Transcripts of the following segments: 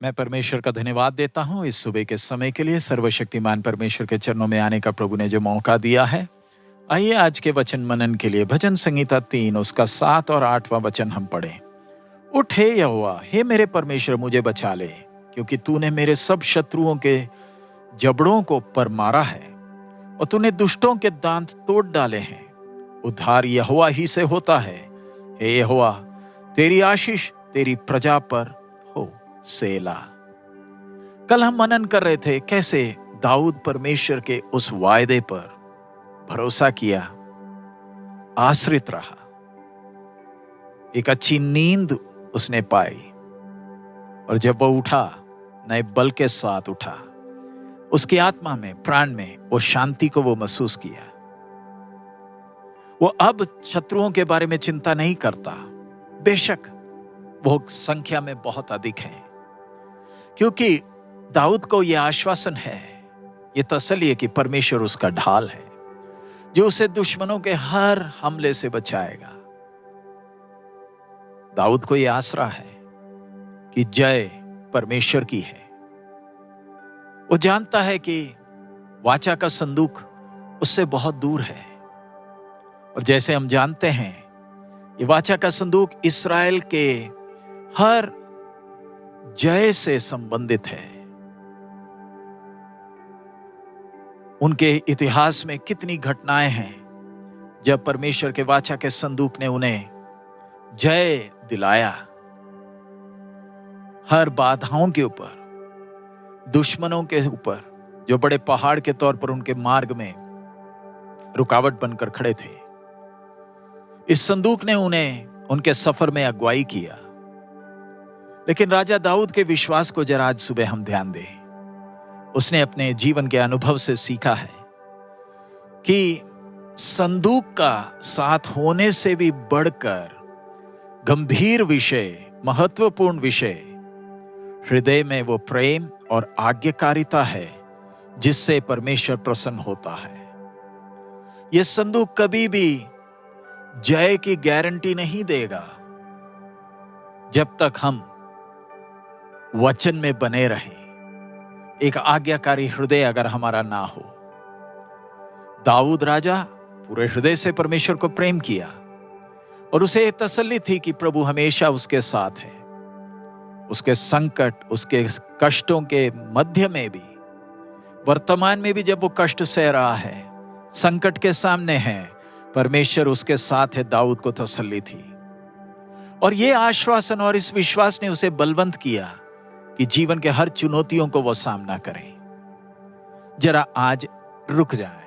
मैं परमेश्वर का धन्यवाद देता हूँ इस सुबह के समय के लिए। सर्वशक्तिमान परमेश्वर के चरणों में आने का प्रभु ने जो मौका दिया है। आइए आज के वचन मनन के लिए भजन संहिता 3 उसका 7 और 8वां वचन हम पढ़ें। उठ हे यहोवा, हे मेरे परमेश्वर मुझे बचा ले, क्योंकि तूने मेरे सब शत्रुओं के जबड़ों को पर मारा है और तूने दुष्टों के दांत तोड़ डाले हैं। उद्धार यहोवा ही से होता है। हे यहोवा, तेरी आशीष तेरी प्रजा पर हो। सेला। कल हम मनन कर रहे थे कैसे दाऊद परमेश्वर के उस वायदे पर भरोसा किया, आश्रित रहा, एक अच्छी नींद उसने पाई और जब वो उठा नए बल के साथ उठा, उसकी आत्मा में प्राण में वो शांति को वो महसूस किया। वो अब शत्रुओं के बारे में चिंता नहीं करता। बेशक वो संख्या में बहुत अधिक है, क्योंकि दाऊद को यह आश्वासन है, यह तसल्ली है कि परमेश्वर उसका ढाल है जो उसे दुश्मनों के हर हमले से बचाएगा। दाऊद को यह आसरा है कि जय परमेश्वर की है। वो जानता है कि वाचा का संदूक उससे बहुत दूर है, और जैसे हम जानते हैं ये वाचा का संदूक इस्राएल के हर जय से संबंधित है। उनके इतिहास में कितनी घटनाएं हैं जब परमेश्वर के वाचा के संदूक ने उन्हें जय दिलाया। हर बाधाओं के ऊपर, दुश्मनों के ऊपर जो बड़े पहाड़ के तौर पर उनके मार्ग में रुकावट बनकर खड़े थे, इस संदूक ने उन्हें उनके सफर में अगुवाई किया। लेकिन राजा दाऊद के विश्वास को जरा आज सुबह हम ध्यान दें। उसने अपने जीवन के अनुभव से सीखा है कि संदूक का साथ होने से भी बढ़कर गंभीर विषय, महत्वपूर्ण विषय, हृदय में वो प्रेम और आज्ञाकारिता है जिससे परमेश्वर प्रसन्न होता है। यह संदूक कभी भी जय की गारंटी नहीं देगा जब तक हम वचन में बने रहें। एक आज्ञाकारी हृदय अगर हमारा ना हो। दाऊद राजा पूरे हृदय से परमेश्वर को प्रेम किया और उसे तसल्ली थी कि प्रभु हमेशा उसके साथ है। उसके संकट, उसके कष्टों के मध्य में भी, वर्तमान में भी जब वो कष्ट सह रहा है, संकट के सामने है, परमेश्वर उसके साथ है। दाऊद को तसल्ली थी और ये आश्वासन और इस विश्वास ने उसे बलवंत किया कि जीवन के हर चुनौतियों को वो सामना करें। जरा आज रुक जाए,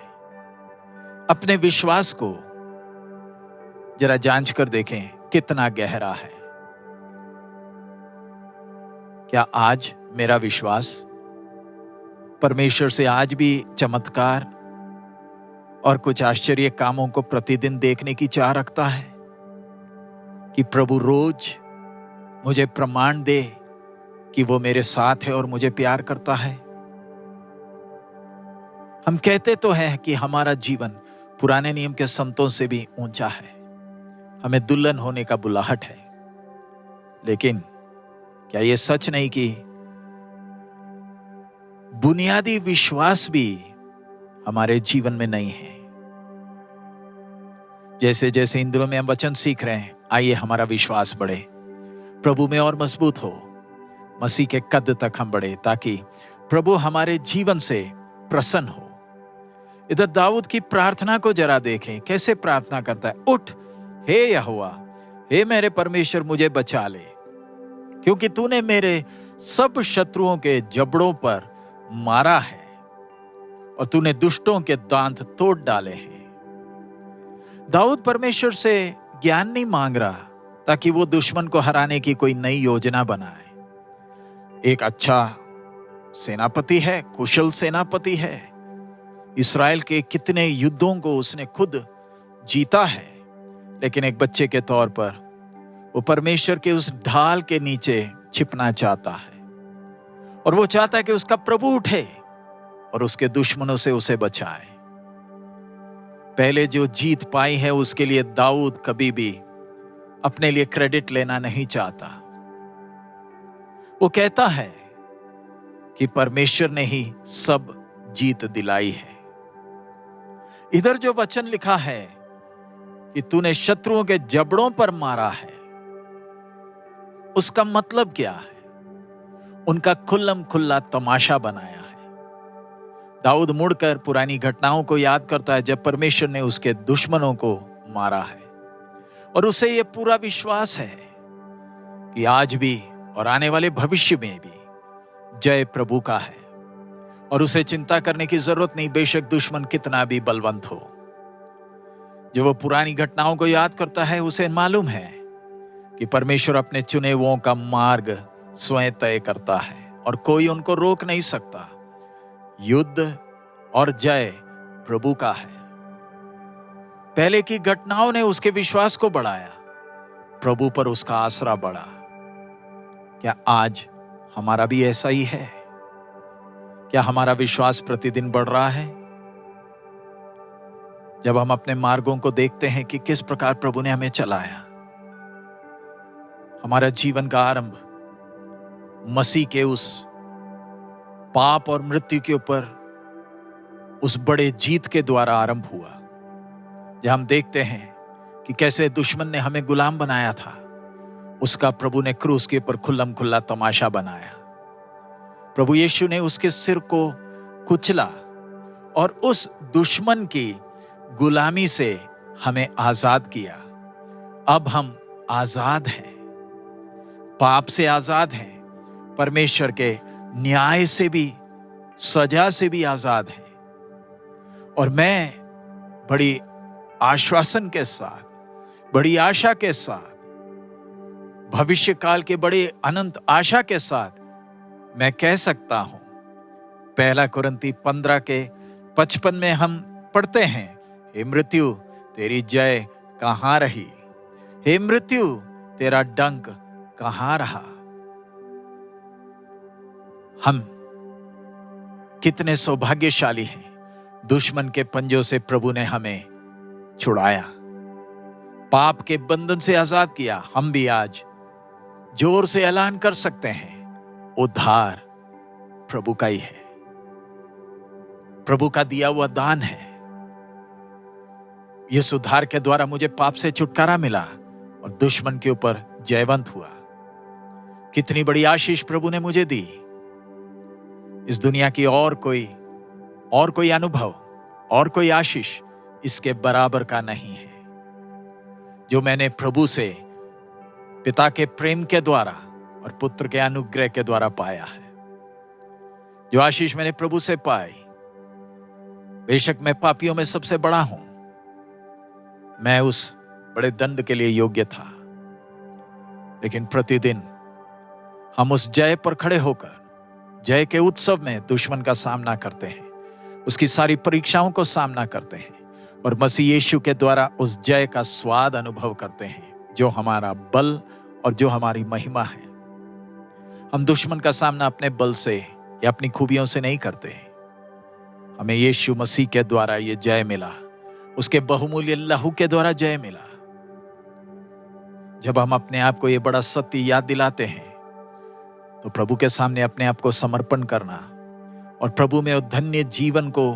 अपने विश्वास को जरा जांच कर देखें कितना गहरा है। क्या आज मेरा विश्वास परमेश्वर से आज भी चमत्कार और कुछ आश्चर्य कामों को प्रतिदिन देखने की चाह रखता है कि प्रभु रोज मुझे प्रमाण दे कि वो मेरे साथ है और मुझे प्यार करता है। हम कहते तो हैं कि हमारा जीवन पुराने नियम के संतों से भी ऊंचा है, हमें दुल्हन होने का बुलाहट है, लेकिन क्या ये सच नहीं कि बुनियादी विश्वास भी हमारे जीवन में नहीं है? जैसे जैसे इन दिनों में हम वचन सीख रहे हैं, आइए हमारा विश्वास बढ़े, प्रभु में और मजबूत हो, मसीह के कद तक हम बढ़े, ताकि प्रभु हमारे जीवन से प्रसन्न हो। इधर दाऊद की प्रार्थना को जरा देखें, कैसे प्रार्थना करता है। उठ हे यहोवा, हे मेरे परमेश्वर मुझे बचा ले, क्योंकि तूने मेरे सब शत्रुओं के जबड़ों पर मारा है और तूने दुष्टों के दांत तोड़ डाले हैं। दाऊद परमेश्वर से ज्ञान नहीं मांग रहा ताकि वो दुश्मन को हराने की कोई नई योजना बनाए। एक अच्छा सेनापति है, कुशल सेनापति है, इस्राएल के कितने युद्धों को उसने खुद जीता है, लेकिन एक बच्चे के तौर पर वो परमेश्वर के उस ढाल के नीचे छिपना चाहता है और वो चाहता है कि उसका प्रभु उठे और उसके दुश्मनों से उसे बचाए। पहले जो जीत पाई है उसके लिए दाऊद कभी भी अपने लिए क्रेडिट लेना नहीं चाहता। वो कहता है कि परमेश्वर ने ही सब जीत दिलाई है। इधर जो वचन लिखा है कि तूने शत्रुओं के जबड़ों पर मारा है, उसका मतलब क्या है? उनका खुल्लम खुल्ला तमाशा बनाया है। दाऊद मुड़कर पुरानी घटनाओं को याद करता है जब परमेश्वर ने उसके दुश्मनों को मारा है, और उसे यह पूरा विश्वास है कि आज भी और आने वाले भविष्य में भी जय प्रभु का है, और उसे चिंता करने की जरूरत नहीं, बेशक दुश्मन कितना भी बलवंत हो। जो वो पुरानी घटनाओं को याद करता है, उसे मालूम है कि परमेश्वर अपने चुने हुओं का मार्ग स्वयं तय करता है और कोई उनको रोक नहीं सकता। युद्ध और जय प्रभु का है। पहले की घटनाओं ने उसके विश्वास को बढ़ाया, प्रभु पर उसका आसरा बढ़ा। क्या आज हमारा भी ऐसा ही है? क्या हमारा विश्वास प्रतिदिन बढ़ रहा है? जब हम अपने मार्गों को देखते हैं कि किस प्रकार प्रभु ने हमें चलाया, हमारा जीवन का आरंभ मसीह के उस पाप और मृत्यु के ऊपर उस बड़े जीत के द्वारा आरंभ हुआ। जब हम देखते हैं कि कैसे दुश्मन ने हमें गुलाम बनाया था, उसका प्रभु ने क्रूस के ऊपर खुल्लम खुल्ला तमाशा बनाया। प्रभु यीशु ने उसके सिर को कुचला और उस दुश्मन की गुलामी से हमें आजाद किया। अब हम आजाद हैं, पाप से आजाद हैं, परमेश्वर के न्याय से भी, सजा से भी आजाद हैं। और मैं बड़ी आश्वासन के साथ, बड़ी आशा के साथ, भविष्य काल के बड़े अनंत आशा के साथ मैं कह सकता हूं, 1 कुरिन्ती 15:55 में हम पढ़ते हैं, हे मृत्यु तेरी जय कहां रही? हे मृत्यु तेरा डंक कहां रहा? हम कितने सौभाग्यशाली हैं, दुश्मन के पंजों से प्रभु ने हमें छुड़ाया, पाप के बंधन से आजाद किया। हम भी आज जोर से ऐलान कर सकते हैं, उद्धार प्रभु का ही है, प्रभु का दिया हुआ दान है। इस उद्धार के द्वारा मुझे पाप से छुटकारा मिला और दुश्मन के ऊपर जयवंत हुआ। कितनी बड़ी आशीष प्रभु ने मुझे दी। इस दुनिया की और कोई अनुभव और कोई आशीष इसके बराबर का नहीं है, जो मैंने प्रभु से पिता के प्रेम के द्वारा और पुत्र के अनुग्रह के द्वारा पाया है। जो आशीष मैंने प्रभु से पाई, बेशक मैं पापियों में सबसे बड़ा हूं, मैं उस बड़े दंड के लिए योग्य था, लेकिन प्रतिदिन हम उस जय पर खड़े होकर जय के उत्सव में दुश्मन का सामना करते हैं, उसकी सारी परीक्षाओं को सामना करते हैं और मसीह यीशु के द्वारा उस जय का स्वाद अनुभव करते हैं, जो हमारा बल और जो हमारी महिमा है। हम दुश्मन का सामना अपने बल से या अपनी खूबियों से नहीं करते। हमें यीशु मसीह के द्वारा ये जय मिला, उसके बहुमूल्य लहू के द्वारा जय मिला। जब हम अपने आप को ये बड़ा सत्य याद दिलाते हैं, तो प्रभु के सामने अपने आप को समर्पण करना और प्रभु में धन्य जीवन को,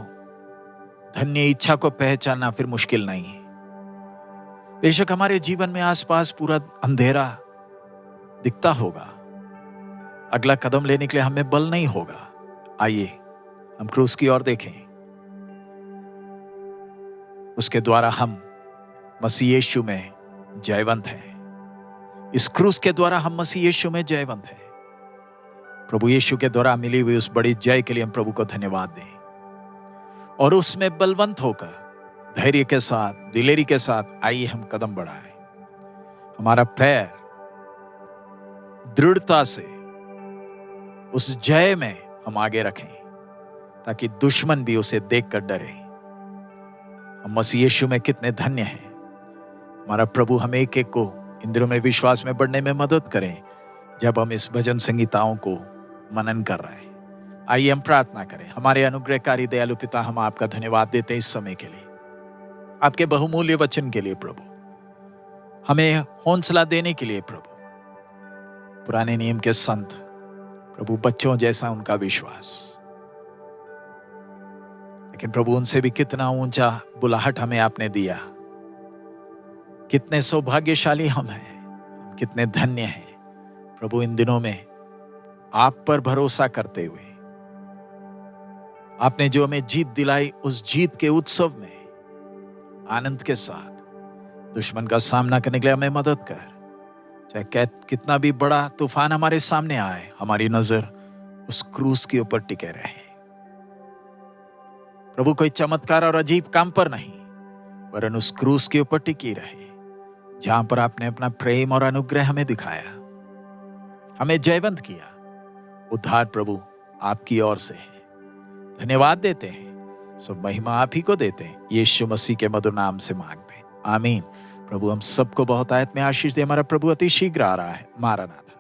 धन्य इच्छा को पहचानना फिर मुश्किल नहीं है। बेशक हमारे जीवन में आसपास पूरा अंधेरा दिखता होगा, अगला कदम लेने के लिए हमें बल नहीं होगा। आइए हम क्रूस की ओर देखें, उसके द्वारा हम मसीह यीशु में जयवंत हैं। इस क्रूस के द्वारा हम मसीह यीशु में जयवंत हैं। प्रभु यीशु के द्वारा मिली हुई उस बड़ी जय के लिए हम प्रभु को धन्यवाद दें और उसमें बलवंत होकर धैर्य के साथ, दिलेरी के साथ आइए हम कदम बढ़ाएं। हमारा पैर दृढ़ता से उस जय में हम आगे रखें, ताकि दुश्मन भी उसे देखकर डरे। हम मसीह यीशु में कितने धन्य हैं। हमारा प्रभु हमें एक एक को इंद्रियों में विश्वास में बढ़ने में मदद करें, जब हम इस भजन संगीताओं को मनन कर रहे हैं। आइए हम प्रार्थना करें। हमारे अनुग्रहकारी दयालु पिता, हम आपका धन्यवाद देते हैं इस समय के लिए, आपके बहुमूल्य वचन के लिए प्रभु, हमें हौसला देने के लिए प्रभु। पुराने नियम के संत प्रभु बच्चों जैसा उनका विश्वास, लेकिन प्रभु उनसे भी कितना ऊंचा बुलाहट हमें आपने दिया। कितने सौभाग्यशाली हम हैं, हम कितने धन्य हैं प्रभु, इन दिनों में आप पर भरोसा करते हुए आपने जो हमें जीत दिलाई, उस जीत के उत्सव में आनंद के साथ दुश्मन का सामना करने के लिए हमें मदद कर। चाहे कितना भी बड़ा तूफान हमारे सामने आए, हमारी नजर उस क्रूस के ऊपर टिके रहे। प्रभु कोई चमत्कार और अजीब काम पर नहीं, वरन उस क्रूस के ऊपर टिकी रहे, जहां पर आपने अपना प्रेम और अनुग्रह हमें दिखाया, हमें जयवंत किया। उद्धार प्रभु आपकी ओर से है। धन्यवाद देते हैं, सब महिमा आप ही को देते हैं। यीशु मसीह के मधुर नाम से मांगते हैं, आमीन। प्रभु हम सबको बहुत आयत में आशीष दे। हमारा प्रभु अति शीघ्र आ रहा है। मारा नाथ।